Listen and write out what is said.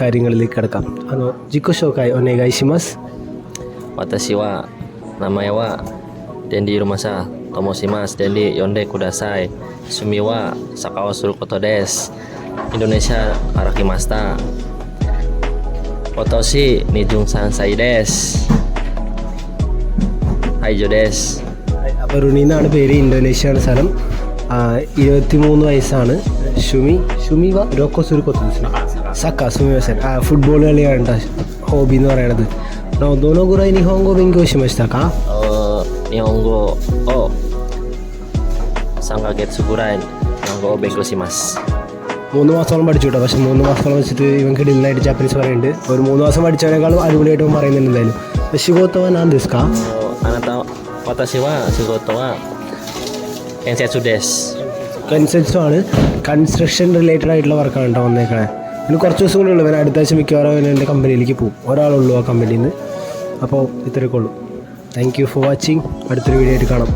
കാര്യങ്ങളിലേക്ക് കിടക്കാം. ജിക്കോ ഷോക്കായി ഒനേഗായിഷിമാസ്. Watashi wa namae wa Dendi Rumasa Tomoshimasu Dendi Yonde Kudasai Sumiwa Sakawasuru Koto desu. Indonesia Arakimasta. Otoshi Nijung Sansai desu. Haijo desu. അപ്പോൾ റുണി എന്നാണ് പേര്. ഇന്തോനേഷ്യയാണ് സ്ഥലം. 23 വയസ്സാണ്. ഷുമിവ രോക്കോസുരു കൊത്തുന്നു സക്ക സുമിവസൻ ഫുട്ബോൾ കളിയാണ് ഹോബി എന്ന് പറയണത്. ദോനോ ഗുറൈ നിഹോങ്കോ ബെങ്കോ ഷിമഷിതാ Nihongo o Sangagetsu gurai Nihongo o bengo shimasu. 3 മാസത്തോളം പഠിച്ചു കേട്ടോ. പക്ഷെ 3 മാസത്തോളം വെച്ചിട്ട് ഇവർക്ക് ഡില്ലായിട്ട് ജാപ്പനീസ് പറയുന്നുണ്ട്. ഒരു 3 മാസം പഠിച്ചവനേക്കാളും അടിപൊളിയായിട്ട് പറയുന്നുണ്ട് എന്തായാലും. ഷിഗോത്തോ നാൻ ദേസ്കാ Anata watashi wa shigoto wa kensetsu desu. കൺസെപ്റ്റ്സും ആണ്. കൺസ്ട്രക്ഷൻ റിലേറ്റഡ് ആയിട്ടുള്ള വർക്കാണ് കേട്ടോ വന്നേക്കണേ. പിന്നെ കുറച്ച് ദിവസം കൂടെ ഉള്ളൂ. ഞാൻ അടുത്ത ആഴ്ച മിക്കവാറും എൻ്റെ കമ്പനിയിലേക്ക് പോകും. ഒരാളുള്ളൂ ആ കമ്പനിയിൽ നിന്ന്. അപ്പോൾ ഇത്രയൊക്കെ ഉള്ളൂ. Thank you for watching. അടുത്തൊരു വീഡിയോ ആയിട്ട് കാണാം.